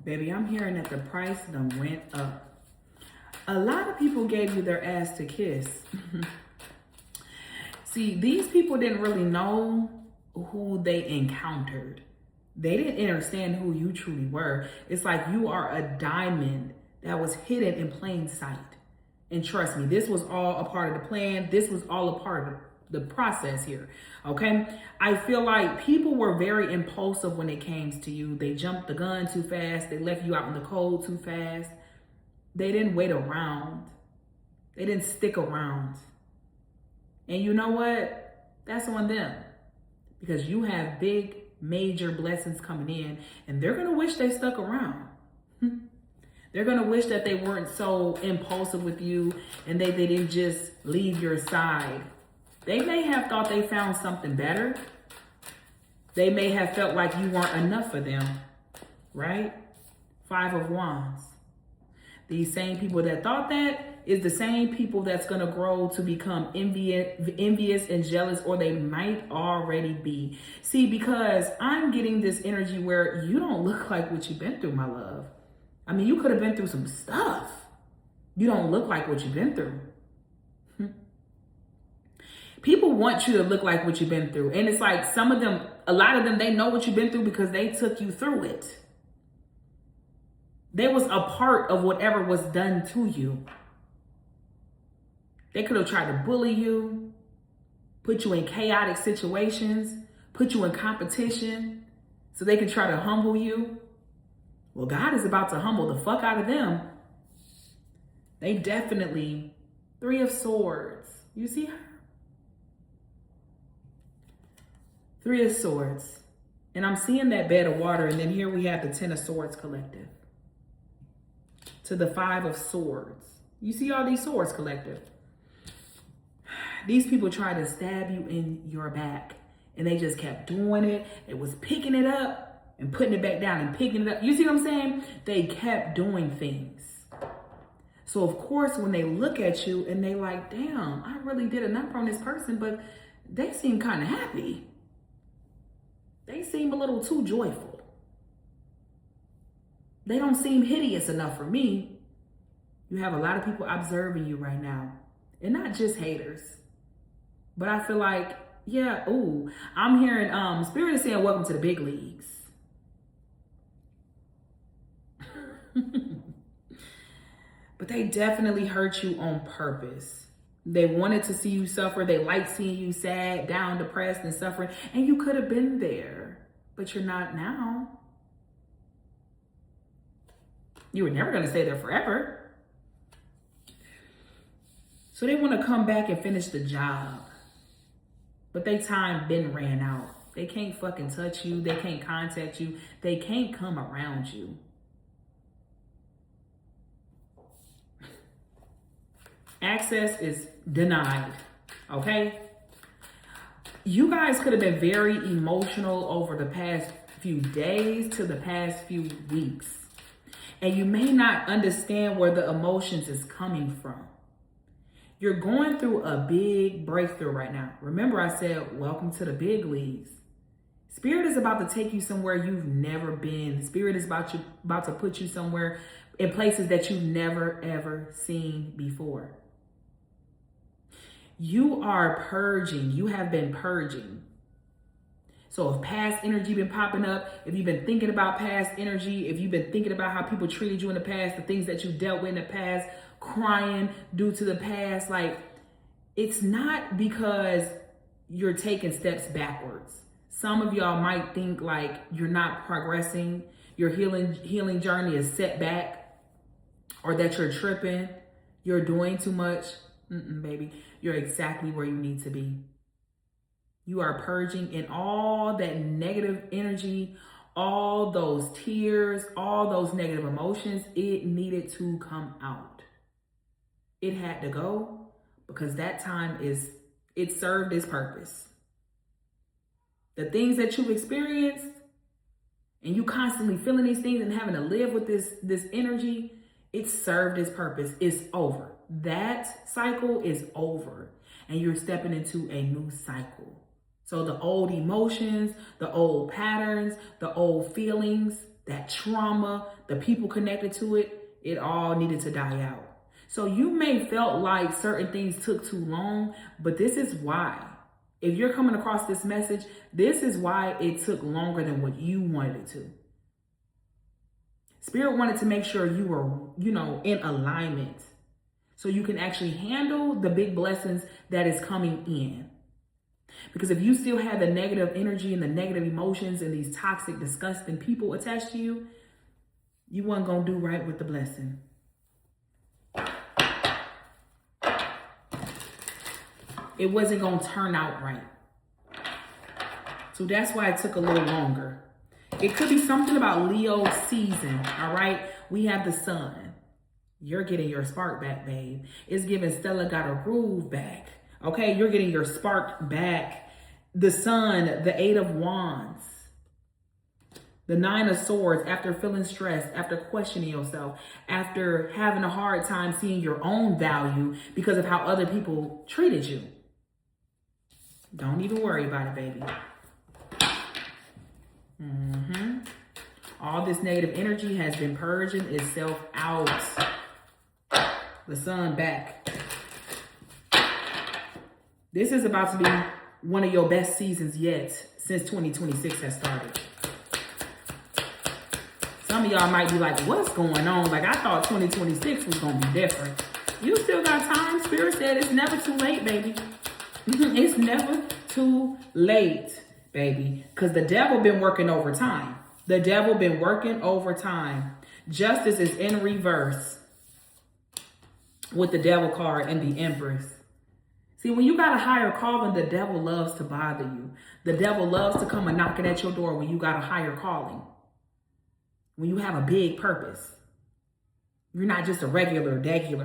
Baby, I'm hearing that the price done went up. A lot of people gave you their ass to kiss. See, these people didn't really know who they encountered. They didn't understand who you truly were. It's like you are a diamond that was hidden in plain sight. And trust me, this was all a part of the plan. This was all a part of the process here, okay? I feel like people were very impulsive when it came to you. They jumped the gun too fast. They left you out in the cold too fast. They didn't wait around. They didn't stick around. And you know what? That's on them. Because you have big, major blessings coming in. And they're going to wish they stuck around. They're going to wish that they weren't so impulsive with you and they didn't just leave your side. They may have thought they found something better. They may have felt like you weren't enough for them, right? 5 of Wands. These same people that thought that is the same people that's going to grow to become envious and jealous, or they might already be. See, because I'm getting this energy where you don't look like what you've been through, my love. I mean, you could have been through some stuff. You don't look like what you've been through. People want you to look like what you've been through. And it's like some of them, a lot of them, they know what you've been through because they took you through it. They was a part of whatever was done to you. They could have tried to bully you, put you in chaotic situations, put you in competition so they can try to humble you. Well, God is about to humble the fuck out of them. They definitely, 3 of Swords. You see her? 3 of Swords. And I'm seeing that bed of water. And then here we have the 10 of Swords collective. To the 5 of Swords. You see all these swords collective. These people try to stab you in your back. And they just kept doing it. It was picking it up and putting it back down and picking it up. You see what I'm saying? They kept doing things. So of course, when they look at you and they like, damn, I really did a number on this person, but they seem kind of happy. They seem a little too joyful. They don't seem hideous enough for me. You have a lot of people observing you right now. And not just haters. But I feel like, yeah, ooh, I'm hearing Spirit is saying welcome to the big leagues. But they definitely hurt you on purpose. They wanted to see you suffer. They liked seeing you sad, down, depressed, and suffering. And you could have been there, but you're not now. You were never going to stay there forever. So they want to come back and finish the job. But their time been ran out. They can't fucking touch you. They can't contact you. They can't come around you. Access is denied, okay? You guys could have been very emotional over the past few days to the past few weeks. And you may not understand where the emotions is coming from. You're going through a big breakthrough right now. Remember I said, welcome to the big leagues. Spirit is about to take you somewhere you've never been. Spirit is about to put you somewhere in places that you've never, ever seen before. You are purging. You have been purging. So if past energy been popping up, if you've been thinking about past energy, if you've been thinking about how people treated you in the past, the things that you dealt with in the past, crying due to the past, like, it's not because you're taking steps backwards. Some of y'all might think like you're not progressing, your healing journey is set back, or that you're tripping, you're doing too much. Baby, you're exactly where you need to be. You are purging in all that negative energy, all those tears, all those negative emotions. It needed to come out. It had to go because that time it served its purpose. The things that you've experienced and you constantly feeling these things and having to live with this energy, it served its purpose. It's over. That cycle is over and you're stepping into a new cycle. So the old emotions, the old patterns, the old feelings, that trauma, the people connected to it, it all needed to die out. So you may felt like certain things took too long, but this is why. If you're coming across this message, this is why it took longer than what you wanted it to. Spirit wanted to make sure you were, in alignment so you can actually handle the big blessings that is coming in. Because if you still have the negative energy and the negative emotions and these toxic, disgusting people attached to you, you weren't going to do right with the blessing. It wasn't going to turn out right. So that's why it took a little longer. It could be something about Leo's season, all right? We have the sun. You're getting your spark back, babe. It's giving Stella got her groove back, okay? You're getting your spark back. The sun, the 8 of Wands, the 9 of Swords, after feeling stressed, after questioning yourself, after having a hard time seeing your own value because of how other people treated you. Don't even worry about it, baby. All this negative energy has been purging itself out. The sun back. This is about to be one of your best seasons yet since 2026 has started. Some of y'all might be like, what's going on? Like, I thought 2026 was going to be different. You still got time. Spirit said it's never too late, baby. It's never too late, baby. Because the devil been working overtime. The devil been working overtime. Justice is in reverse with the devil card and the Empress. See, when you got a higher calling, the devil loves to bother you. The devil loves to come and knocking at your door when you got a higher calling. When you have a big purpose. You're not just a regular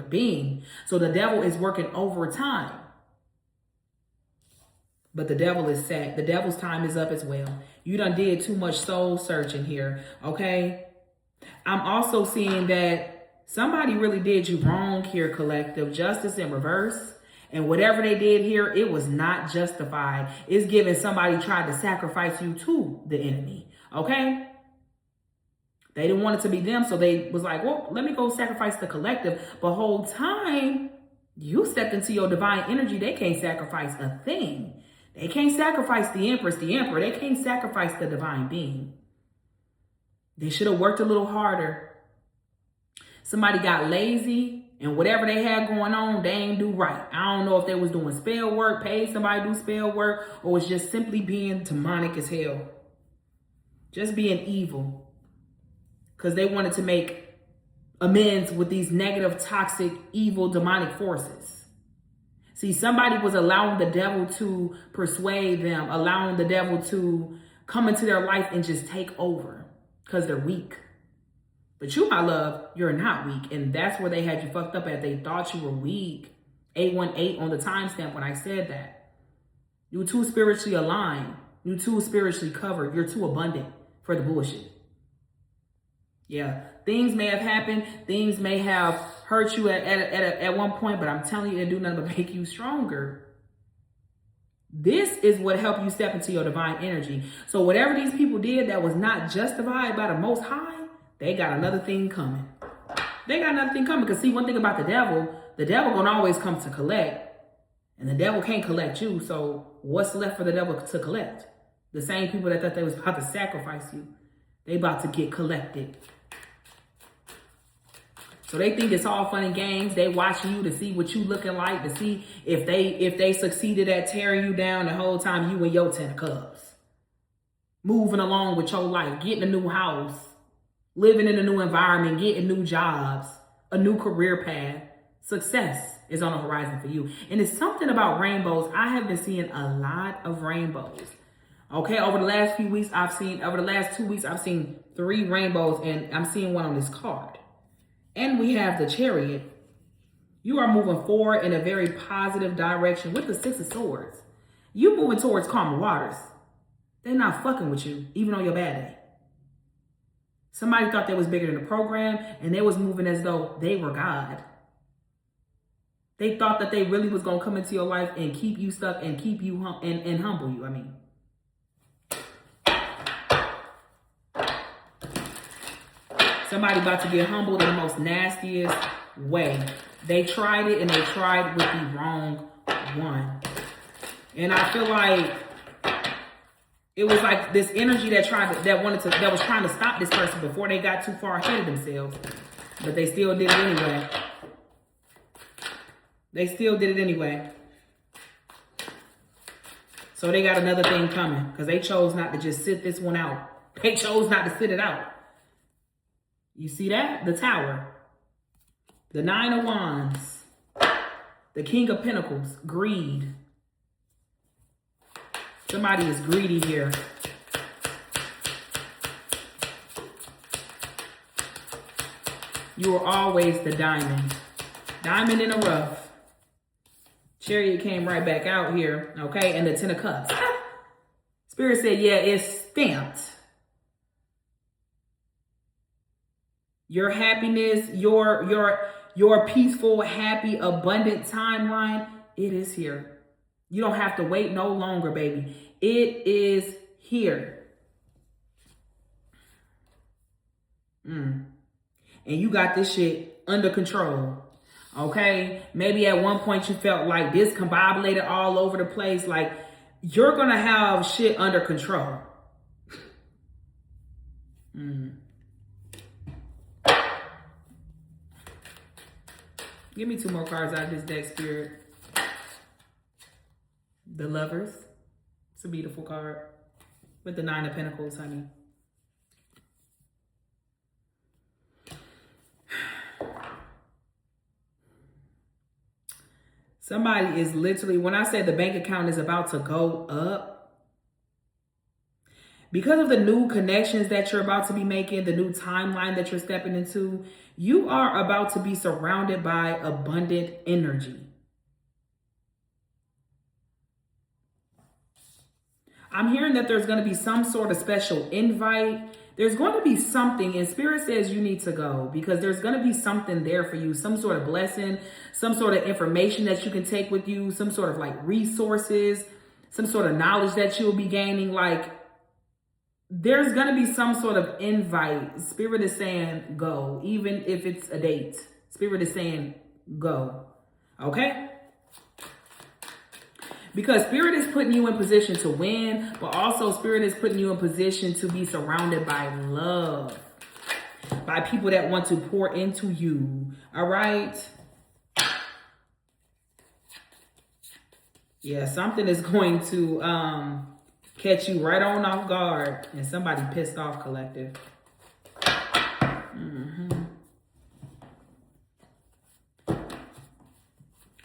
being. So the devil is working overtime. But the devil is sad. The devil's time is up as well. You done did too much soul searching here, okay? I'm also seeing that somebody really did you wrong here, collective. Justice in reverse. And whatever they did here, it was not justified. It's giving somebody tried to sacrifice you to the enemy, okay? They didn't want it to be them, so they was like, well, let me go sacrifice the collective. But whole time, you stepped into your divine energy. They can't sacrifice a thing. They can't sacrifice the Empress, the Emperor. They can't sacrifice the divine being. They should have worked a little harder. Somebody got lazy, and whatever they had going on, they ain't do right. I don't know if they was doing spell work, paid somebody to do spell work, or was just simply being demonic as hell. Just being evil. Because they wanted to make amends with these negative, toxic, evil, demonic forces. See, somebody was allowing the devil to persuade them, allowing the devil to come into their life and just take over because they're weak. But you, my love, you're not weak. And that's where they had you fucked up at. They thought you were weak. 818 on the timestamp when I said that. You were too spiritually aligned. You're too spiritually covered. You're too abundant for the bullshit. Yeah, things may have happened. Things may have hurt you at one point, but I'm telling you, it do nothing but make you stronger. This is what helped you step into your divine energy. So whatever these people did that was not justified by the Most High, they got another thing coming. They got another thing coming. Because see, one thing about the devil gonna always come to collect. And the devil can't collect you. So what's left for the devil to collect? The same people that thought they was about to sacrifice you, they about to get collected. So they think it's all fun and games. They watching you to see what you looking like, to see if they succeeded at tearing you down the whole time you and your 10 of Cups. Moving along with your life, getting a new house, living in a new environment, getting new jobs, a new career path. Success is on the horizon for you. And it's something about rainbows. I have been seeing a lot of rainbows. Okay, over the last 2 weeks, I've seen 3 rainbows, and I'm seeing one on this card. And we have the Chariot. You are moving forward in a very positive direction with the 6 of Swords. You moving towards calmer waters. They're not fucking with you, even on your bad day. Somebody thought they was bigger than the program, and they was moving as though they were God. They thought that they really was going to come into your life and keep you stuck and keep you and humble you, I mean. Somebody about to get humbled in the most nastiest way. They tried it and they tried with the wrong one. And I feel like it was like this energy that was trying to stop this person before they got too far ahead of themselves. But they still did it anyway. They still did it anyway. So they got another thing coming because they chose not to just sit this one out. They chose not to sit it out. You see that? The Tower. The Nine of Wands. The King of Pentacles. Greed. Somebody is greedy here. You are always the diamond. Diamond in the rough. Chariot came right back out here, okay? And the Ten of Cups. Spirit said, yeah, it's stamped. Your happiness, your peaceful, happy, abundant timeline, it is here. You don't have to wait no longer, baby. It is here. And you got this shit under control. Okay, maybe at one point you felt like discombobulated all over the place. Like you're gonna have shit under control. Give me 2 more cards out of this deck, Spirit. The Lovers. It's a beautiful card with the Nine of Pentacles, honey. Somebody is literally, when I say the bank account is about to go up, because of the new connections that you're about to be making, the new timeline that you're stepping into, you are about to be surrounded by abundant energy. I'm hearing that there's going to be some sort of special invite. There's going to be something, and Spirit says you need to go because there's going to be something there for you, some sort of blessing, some sort of information that you can take with you, some sort of like resources, some sort of knowledge that you'll be gaining. Like there's going to be some sort of invite. Spirit is saying go, even if it's a date. Spirit is saying go. Okay? Because Spirit is putting you in position to win, but also Spirit is putting you in position to be surrounded by love, by people that want to pour into you. All right? Yeah, something is going to catch you right on off guard, and somebody pissed off, collective.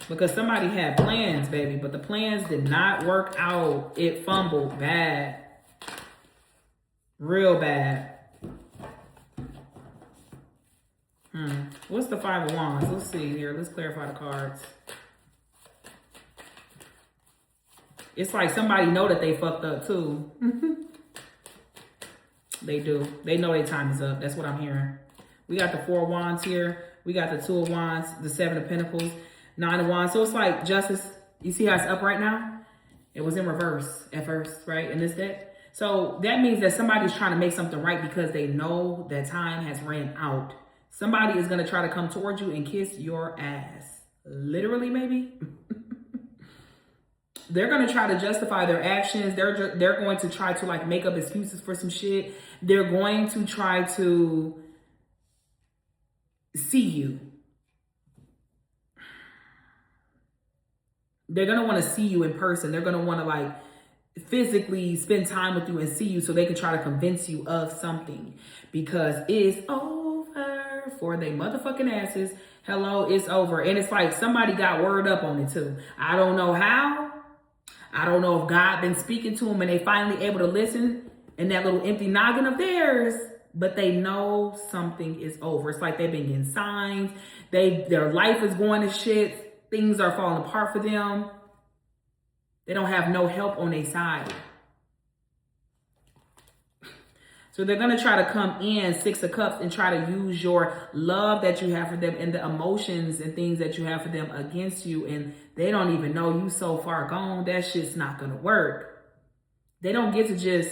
Because somebody had plans, baby, but the plans did not work out. It fumbled bad. Real bad. What's the Five of Wands? Let's see here. Let's clarify the cards. It's like somebody know that they fucked up too. They do. They know their time is up. That's what I'm hearing. We got the Four of Wands here. We got the Two of Wands, the Seven of Pentacles, Nine of Wands. So it's like Justice. You see how it's up right now? It was in reverse at first, right? In this deck. So that means that somebody's trying to make something right because they know that time has ran out. Somebody is going to try to come towards you and kiss your ass. Literally, maybe. They're going to try to justify their actions. They're going to try to like make up excuses for some shit. They're going to try to see you. They're going to want to see you in person. They're going to want to like physically spend time with you and see you so they can try to convince you of something because it's over for they motherfucking asses. Hello, it's over. And it's like somebody got word up on it too. I don't know how. I don't know if God been speaking to them and they finally able to listen in that little empty noggin of theirs, but they know something is over. It's like they've been getting signs. Their life is going to shit. Things are falling apart for them. They don't have no help on their side. So they're going to try to come in, Six of Cups, and try to use your love that you have for them and the emotions and things that you have for them against you. And they don't even know you so far gone. That shit's not going to work. They don't get to just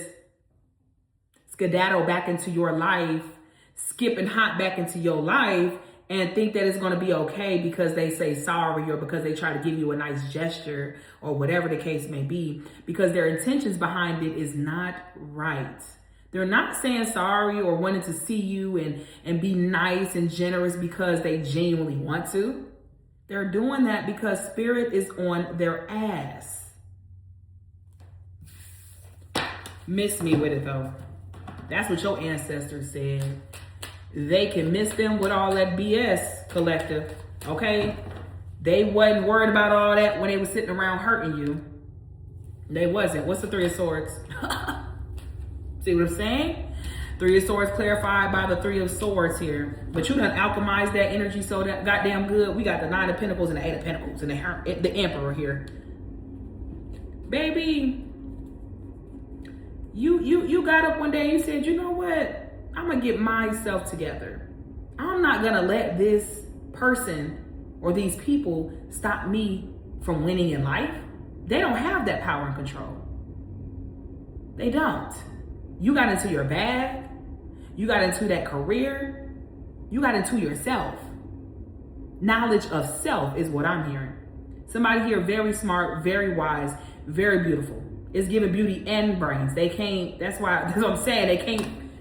skedaddle back into your life skip and hop back into your life and think that it's going to be okay because they say sorry or because they try to give you a nice gesture or whatever the case may be, because their intentions behind it is not right. They're not saying sorry or wanting to see you and be nice and generous because they genuinely want to. They're doing that because spirit is on their ass. Miss me with it though. That's what your ancestors said. They can miss them with all that BS, collective. Okay? They wasn't worried about all that when they were sitting around hurting you. They wasn't. What's the Three of Swords? See what I'm saying? Three of Swords clarified by the Three of Swords here. But you done alchemized that energy so that goddamn good. We got the Nine of Pentacles and the Eight of Pentacles and the Emperor here. Baby, you got up one day and you said, you know what? I'm going to get myself together. I'm not going to let this person or these people stop me from winning in life. They don't have that power and control. They don't. You got into your bag. You got into that career. You got into yourself. Knowledge of self is what I'm hearing. Somebody here very smart, very wise, very beautiful. It's giving beauty and brains. They can't, that's what I'm saying.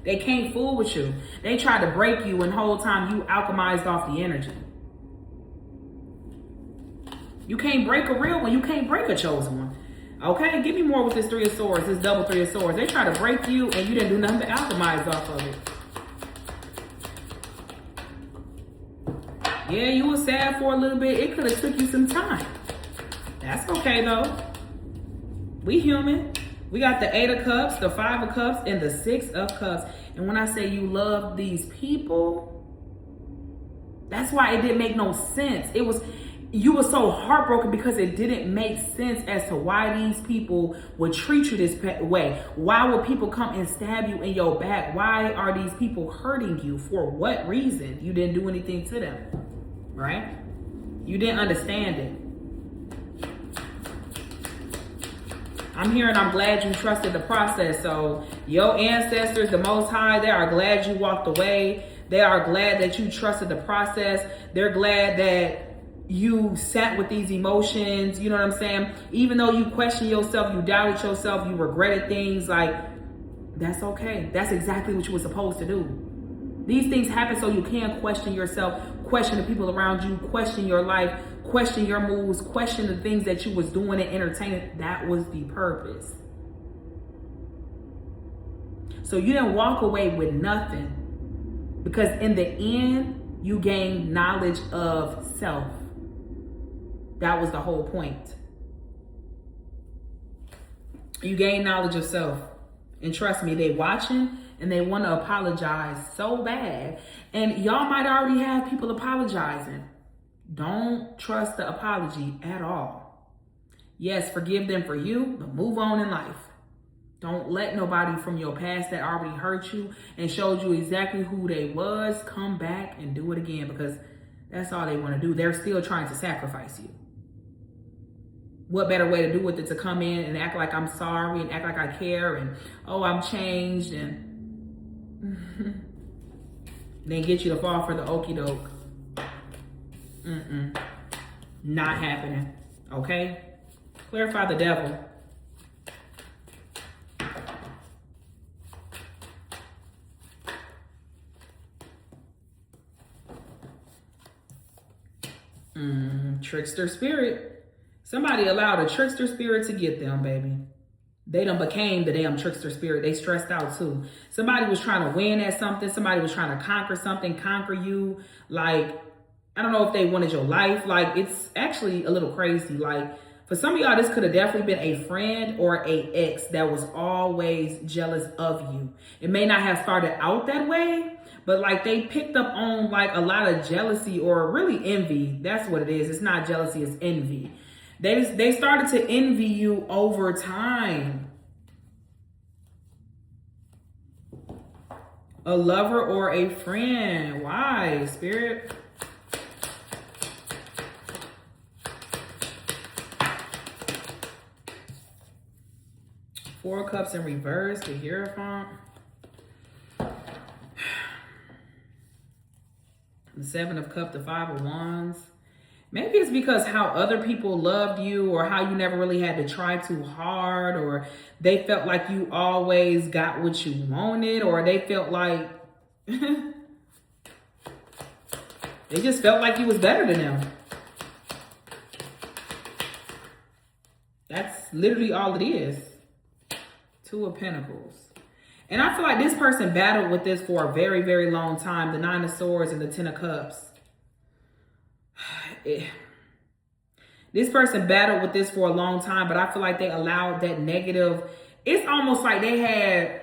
They can't fool with you. They try to break you and the whole time you alchemized off the energy. You can't break a real one. You can't break a chosen one. Okay, give me more with this Three of Swords, this double Three of Swords. They try to break you and you didn't do nothing but alchemize off of it. Yeah, you were sad for a little bit. It could have took you some time. That's okay though. We human. We got the Eight of Cups, the Five of Cups, and the Six of Cups. And when I say you love these people, that's why it didn't make no sense. You were so heartbroken because it didn't make sense as to why these people would treat you this way. Why would people come and stab you in your back? Why are these people hurting you? For what reason? You didn't do anything to them, right? You didn't understand it. I'm hearing I'm glad you trusted the process. So your ancestors, the Most High, they are glad you walked away. They are glad that you trusted the process. They're glad that you sat with these emotions. You know what I'm saying? Even though you questioned yourself, you doubted yourself, you regretted things, like, that's okay. That's exactly what you were supposed to do. These things happen so you can question yourself, question the people around you, question your life, question your moves, question the things that you was doing and entertaining. That was the purpose. So you didn't walk away with nothing, because in the end, you gained knowledge of self. That was the whole point. You gain knowledge of self. And trust me, they watching and they want to apologize so bad. And y'all might already have people apologizing. Don't trust the apology at all. Yes, forgive them for you, but move on in life. Don't let nobody from your past that already hurt you and showed you exactly who they was come back and do it again, because that's all they want to do. They're still trying to sacrifice you. What better way to do with it to come in and act like I'm sorry and act like I care and, oh, I'm changed, and then get you to fall for the okie doke. Not happening. Okay? Clarify the devil. Trickster spirit. Somebody allowed a trickster spirit to get them, baby. They done became the damn trickster spirit. They stressed out too. Somebody was trying to win at something. Somebody was trying to conquer something, conquer you. Like, I don't know if they wanted your life. Like, it's actually a little crazy. Like, for some of y'all, this could have definitely been a friend or a ex that was always jealous of you. It may not have started out that way, but like they picked up on like a lot of jealousy or really envy. That's what it is. It's not jealousy, it's envy. They started to envy you over time. A lover or a friend. Why, spirit? Four of Cups in reverse, the Hierophant. The Seven of Cups, the Five of Wands. Maybe it's because how other people loved you, or how you never really had to try too hard, or they felt like you always got what you wanted, or they felt like they just felt like you was better than them. That's literally all it is. Two of Pentacles. And I feel like this person battled with this for a very, very long time. The Nine of Swords and the Ten of Cups. This person battled with this for a long time, but I feel like they allowed that negative. It's almost like they had,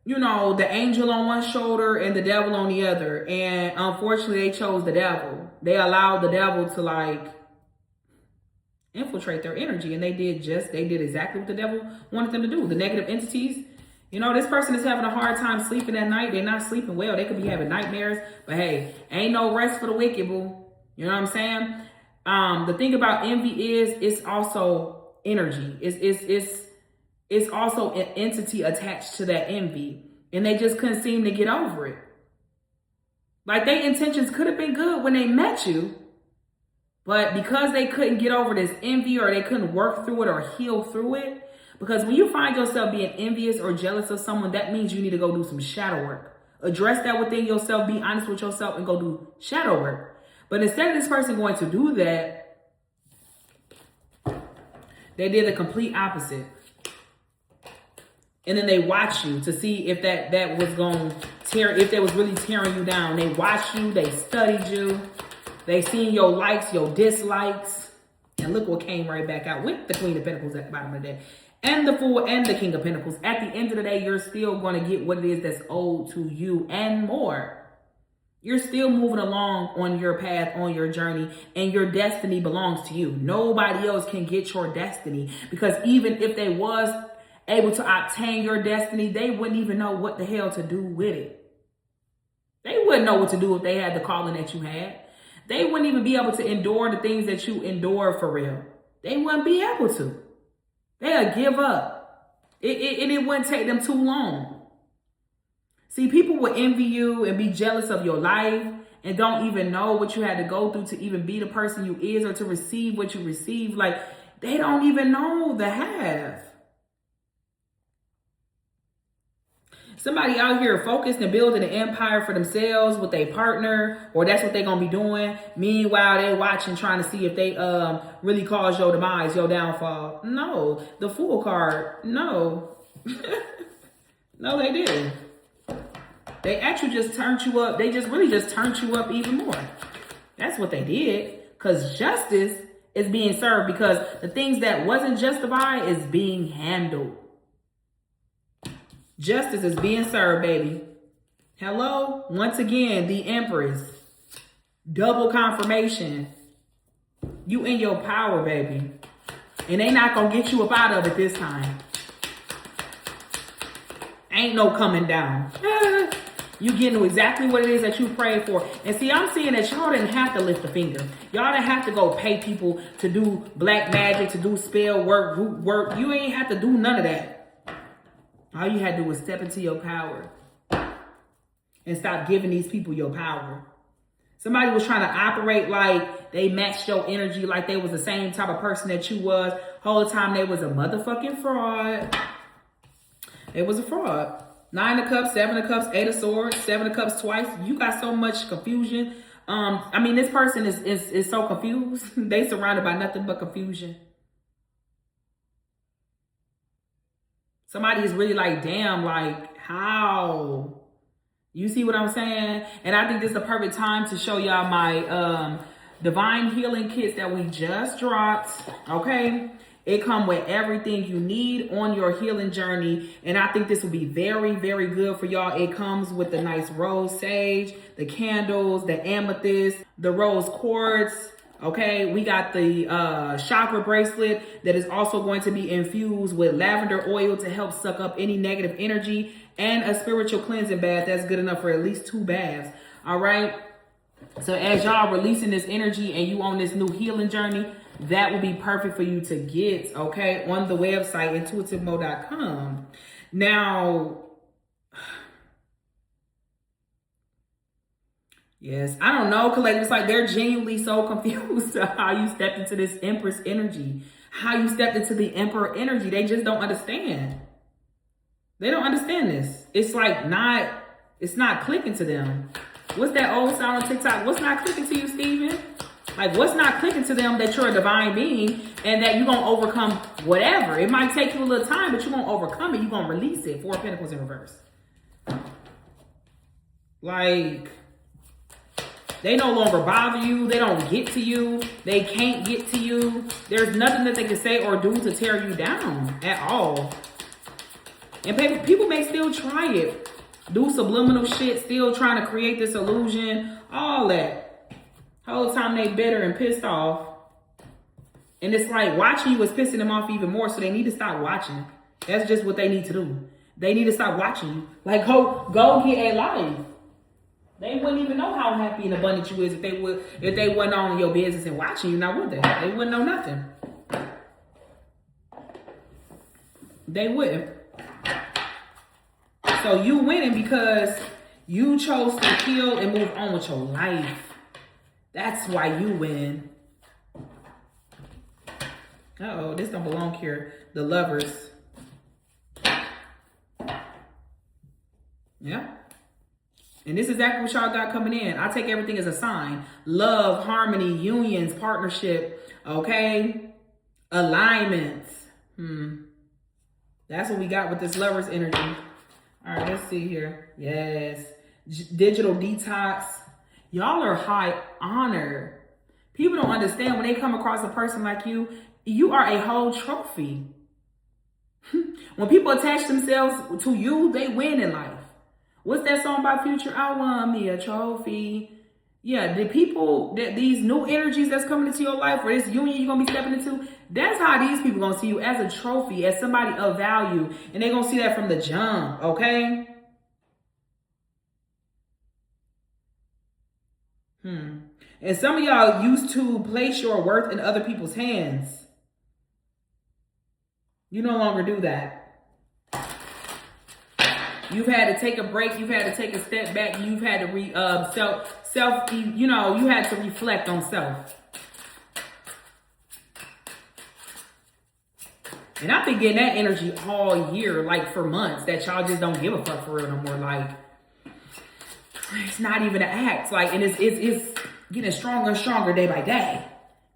you know, the angel on one shoulder and the devil on the other. And unfortunately, they chose the devil. They allowed the devil to like infiltrate their energy, and they did exactly what the devil wanted them to do. The negative entities, you know, this person is having a hard time sleeping at night. They're not sleeping well. They could be having nightmares, but hey, ain't no rest for the wicked, boo. You know what I'm saying? The thing about envy is it's also energy. It's also an entity attached to that envy, and they just couldn't seem to get over it. Like, their intentions could have been good when they met you, but because they couldn't get over this envy, or they couldn't work through it or heal through it, because when you find yourself being envious or jealous of someone, that means you need to go do some shadow work. Address that within yourself, be honest with yourself, and go do shadow work. But instead of this person going to do that, they did the complete opposite. And then they watch you to see if that was going to tear, if they was really tearing you down. They watched you, they studied you, they seen your likes, your dislikes. And look what came right back out with the Queen of Pentacles at the bottom of the day. And the Fool and the King of Pentacles. At the end of the day, you're still going to get what it is that's owed to you and more. You're still moving along on your path, on your journey, and your destiny belongs to you. Nobody else can get your destiny, because even if they was able to obtain your destiny, they wouldn't even know what the hell to do with it. They wouldn't know what to do if they had the calling that you had. They wouldn't even be able to endure the things that you endure for real. They wouldn't be able to. They'll give up. It wouldn't take them too long. See, people will envy you and be jealous of your life and don't even know what you had to go through to even be the person you is, or to receive what you receive. Like, they don't even know the half. Somebody out here focused and building an empire for themselves with a partner, or that's what they're going to be doing. Meanwhile, they watching, trying to see if they really cause your demise, your downfall. No. The Fool card, no. No, they didn't. They actually just turned you up. They just really just turned you up even more. That's what they did. Because justice is being served, because the things that wasn't justified is being handled. Justice is being served, baby. Hello? Once again, the Empress. Double confirmation. You in your power, baby. And they not going to get you up out of it this time. Ain't no coming down. You getting exactly what it is that you prayed for. And see, I'm seeing that y'all didn't have to lift a finger. Y'all didn't have to go pay people to do black magic, to do spell work, root work. You ain't have to do none of that. All you had to do was step into your power and stop giving these people your power. Somebody was trying to operate like they matched your energy, like they was the same type of person that you was. Whole time they was a motherfucking fraud. It was a fraud. 9 of Cups, 7 of Cups, 8 of Swords, 7 of Cups twice. You got so much confusion. I mean, this person is so confused. They surrounded by nothing but confusion. Somebody is really like, damn, like, how? You see what I'm saying? And I think this is the perfect time to show y'all my divine healing kits that we just dropped. Okay? It comes with everything you need on your healing journey. And I think this will be very, very good for y'all. It comes with the nice rose sage, the candles, the amethyst, the rose quartz. Okay, we got the chakra bracelet that is also going to be infused with lavender oil to help suck up any negative energy, and a spiritual cleansing bath that's good enough for at least 2 baths. All right. So as y'all releasing this energy and you on this new healing journey, that will be perfect for you to get, okay, on the website, intuitivemo.com. Now, Yes, I don't know, collective. It's like they're genuinely so confused to how you stepped into this Empress energy, how you stepped into the Emperor energy. They just don't understand. They don't understand this. It's like it's not clicking to them. What's that old sound on TikTok? What's not clicking to you, Steven? Like, what's not clicking to them that you're a divine being and that you're going to overcome whatever. It might take you a little time, but you're going to overcome it. You're going to release it. Four of Pentacles in reverse. Like, they no longer bother you. They don't get to you. They can't get to you. There's nothing that they can say or do to tear you down at all. And people may still try it. Do subliminal shit, still trying to create this illusion. All that. Whole time they bitter and pissed off. And it's like watching you is pissing them off even more. So they need to stop watching. That's just what they need to do. They need to stop watching you. Like, go get a life. They wouldn't even know how happy and abundant you is if they wasn't on your business and watching you. Now would they? They wouldn't know nothing. They wouldn't. So you winning because you chose to heal and move on with your life. That's why you win. Uh-oh, this don't belong here. The Lovers. Yeah. And this is exactly what y'all got coming in. I take everything as a sign. Love, harmony, unions, partnership, okay? Alignments. That's what we got with this Lovers energy. All right, let's see here. Yes. Digital detox. Y'all are high honor. People don't understand when they come across a person like you, you are a whole trophy. When people attach themselves to you, they win in life. What's that song by Future? I want me a trophy. Yeah, the people, these new energies that's coming into your life, or this union you're going to be stepping into, that's how these people going to see you, as a trophy, as somebody of value. And they're going to see that from the jump, okay? And some of y'all used to place your worth in other people's hands. You no longer do that. You've had to take a break. You've had to take a step back. You've had to you had to reflect on self. And I've been getting that energy all year, like for months, that y'all just don't give a fuck for real no more. Like, it's not even an act. Like, and it's getting stronger and stronger day by day.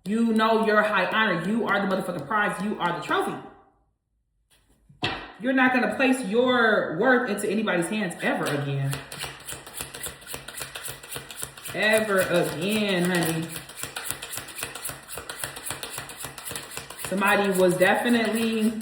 You know you're high honor. You are the motherfucking prize. You are the trophy. You're not going to place your worth into anybody's hands ever again. Ever again, honey. Somebody was definitely...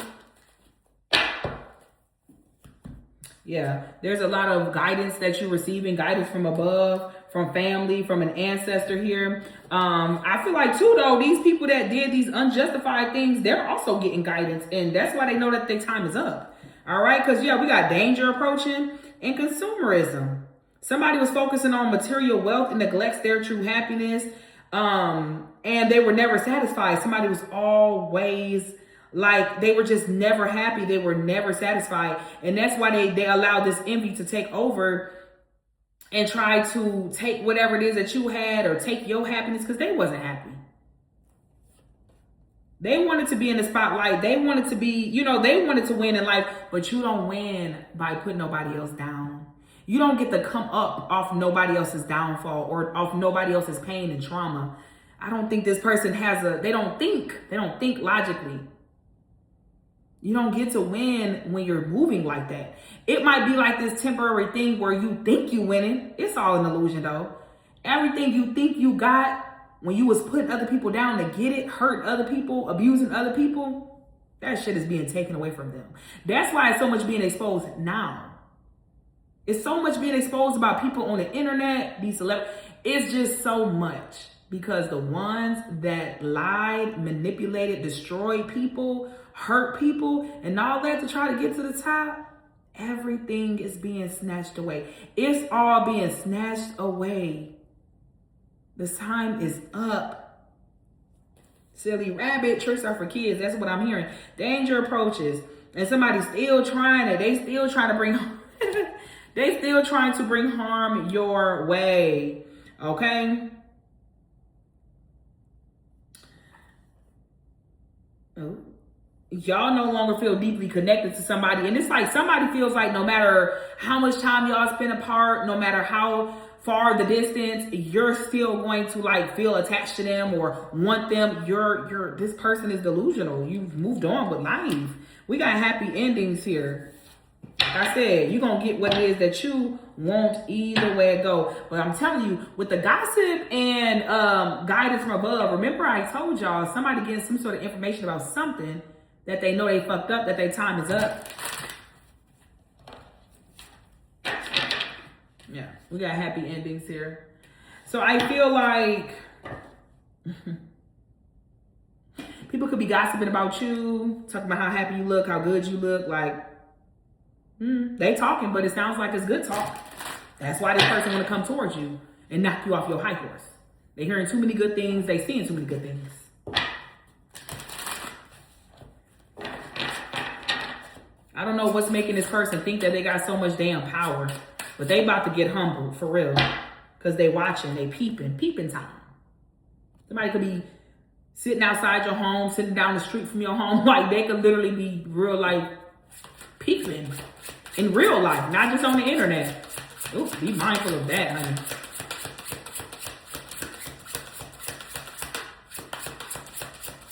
Yeah, there's a lot of guidance that you're receiving. Guidance from above, from family, from an ancestor here. I feel like, too, though, these people that did these unjustified things, they're also getting guidance. And that's why they know that their time is up. All right, because, yeah, we got danger approaching and consumerism. Somebody was focusing on material wealth and neglects their true happiness. And they were never satisfied. Somebody was always like, they were just never happy. They were never satisfied. And that's why they allowed this envy to take over and try to take whatever it is that you had or take your happiness, because they wasn't happy. They wanted to be in the spotlight. They wanted to be, they wanted to win in life, but you don't win by putting nobody else down. You don't get to come up off nobody else's downfall or off nobody else's pain and trauma. I don't think this person they don't think logically. You don't get to win when you're moving like that. It might be like this temporary thing where you think you winning. It's all an illusion though. Everything you think you got, when you was putting other people down to get it, hurting other people, abusing other people, that shit is being taken away from them. That's why it's so much being exposed now. It's so much being exposed about people on the internet, these celebrities. It's just so much because the ones that lied, manipulated, destroyed people, hurt people, and all that to try to get to the top, everything is being snatched away. It's all being snatched away. The time is up. Silly rabbit, tricks are for kids. That's what I'm hearing. Danger approaches. And somebody's still trying it. They still trying to bring harm your way. Okay? Oh. Y'all no longer feel deeply connected to somebody. And it's like somebody feels like no matter how much time y'all spend apart, no matter how far the distance, you're still going to like feel attached to them or want them. This person is delusional. You've moved on with life. We got happy endings here. Like I said, you're going to get what it is that you want either way it go. But I'm telling you, with the gossip and guidance from above, remember I told y'all somebody getting some sort of information about something that they know they fucked up, that their time is up. Yeah, we got happy endings here. So I feel like people could be gossiping about you, talking about how happy you look, how good you look. Like, they talking, but it sounds like it's good talk. That's why this person want to come towards you and knock you off your high horse. They hearing too many good things. They seeing too many good things. I don't know what's making this person think that they got so much damn power, but they about to get humbled for real. Because they watching, they peeping time. Somebody could be sitting outside your home, sitting down the street from your home. Like they could literally be real life peeping in real life, not just on the internet. Ooh, be mindful of that, honey.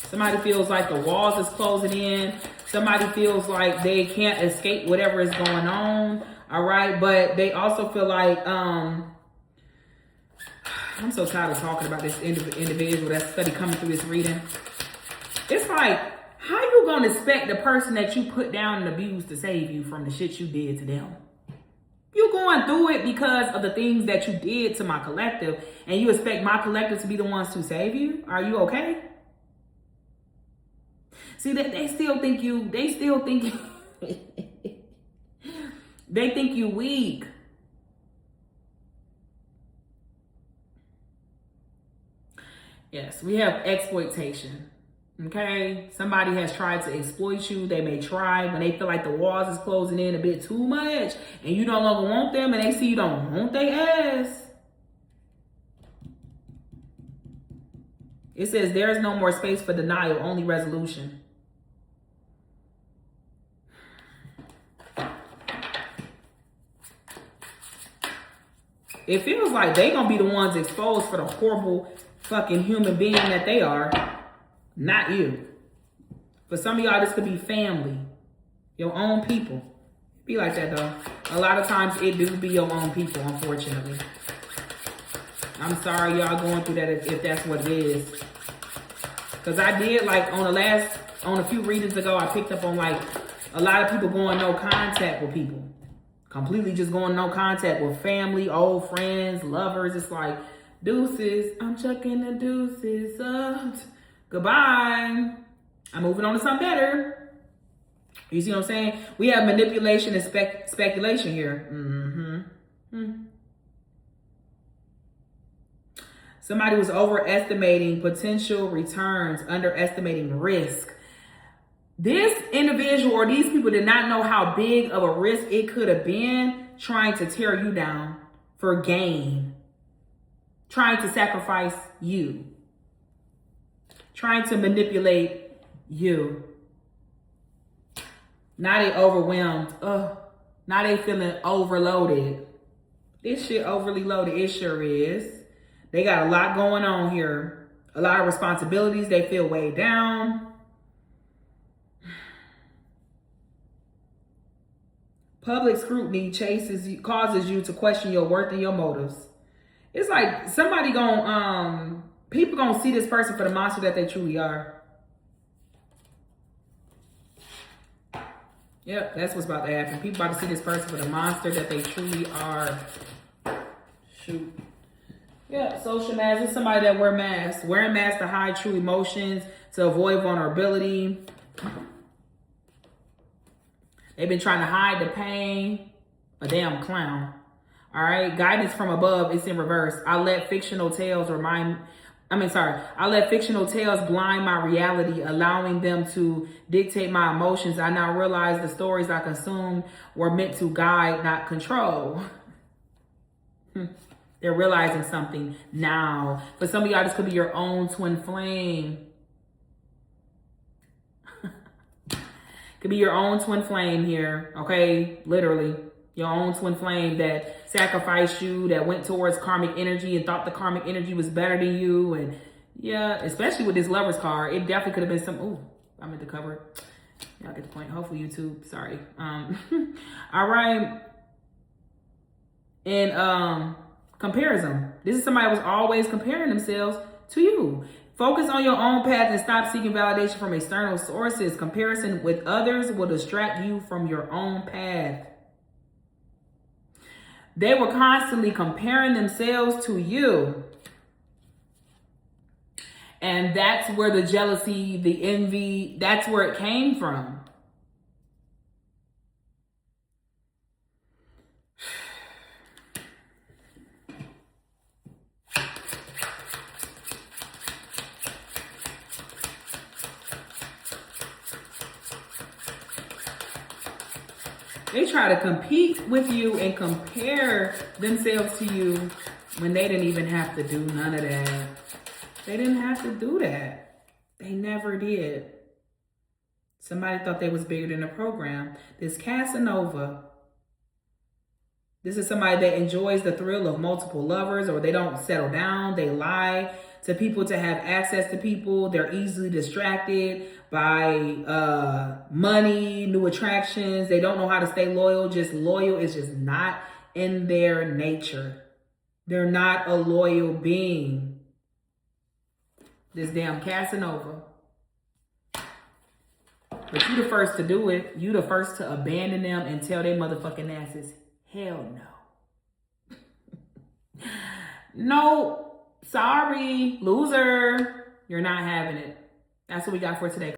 Somebody feels like the walls is closing in. Somebody feels like they can't escape whatever is going on. All right. But they also feel like, I'm so tired of talking about this individual that's study coming through this reading. It's like, how you going to expect the person that you put down and abused to save you from the shit you did to them? You going through it because of the things that you did to my collective, and you expect my collective to be the ones to save you? Are you okay? See, that they still think you they think you weak. Yes, we have exploitation. Okay, somebody has tried to exploit you. They may try when they feel like the walls is closing in a bit too much and you no longer want them and they see you don't want their ass. It says there's no more space for denial, only resolution. It feels like they gonna be the ones exposed for the horrible fucking human being that they are, not you. For some of y'all, this could be family, your own people. Be like that though. A lot of times it do be your own people, unfortunately. I'm sorry y'all going through that if that's what it is. Cause I did like on a few readings ago, I picked up on like a lot of people going no contact with people. Completely just going no contact with family, old friends, lovers. It's like, deuces, I'm chucking the deuces up. Goodbye. I'm moving on to something better. You see what I'm saying? We have manipulation and speculation here. Somebody was overestimating potential returns, underestimating risk. This individual or these people did not know how big of a risk it could have been trying to tear you down for gain, trying to sacrifice you, trying to manipulate you. Now they overwhelmed. Now they feeling overloaded. This shit overly loaded. It sure is. They got a lot going on here. A lot of responsibilities. They feel weighed down. Public scrutiny causes you to question your worth and your motives. It's like somebody people gonna see this person for the monster that they truly are. Yep, that's what's about to happen. People about to see this person for the monster that they truly are. Shoot. Yeah, social masks. It's somebody that wear masks. Wearing masks to hide true emotions, to avoid vulnerability. They've been trying to hide the pain. A damn clown. All right. Guidance from above. It's in reverse. I let fictional tales blind my reality, allowing them to dictate my emotions. I now realize the stories I consumed were meant to guide, not control. They're realizing something now. For some of y'all, this could be your own twin flame. Could be your own twin flame here, okay? Literally. Your own twin flame that sacrificed you, that went towards karmic energy and thought the karmic energy was better than you. And yeah, especially with this Lover's card, it definitely could have been some, ooh, I meant to cover it. Y'all get the point. Hopefully YouTube, sorry. All right. And comparison. This is somebody who was always comparing themselves to you. Focus on your own path and stop seeking validation from external sources. Comparison with others will distract you from your own path. They were constantly comparing themselves to you. And that's where the jealousy, the envy, that's where it came from. They try to compete with you and compare themselves to you when they didn't even have to do none of that. They didn't have to do that. They never did. Somebody thought they was bigger than the program. This Casanova, this is somebody that enjoys the thrill of multiple lovers, or they don't settle down. They lie to people to have access to people. They're easily distracted by money, new attractions. They don't know how to stay loyal. Just loyal is just not in their nature. They're not a loyal being. This damn Casanova. But you the first to do it. You the first to abandon them and tell their motherfucking asses, hell no. No, sorry, loser. You're not having it. That's what we got for today.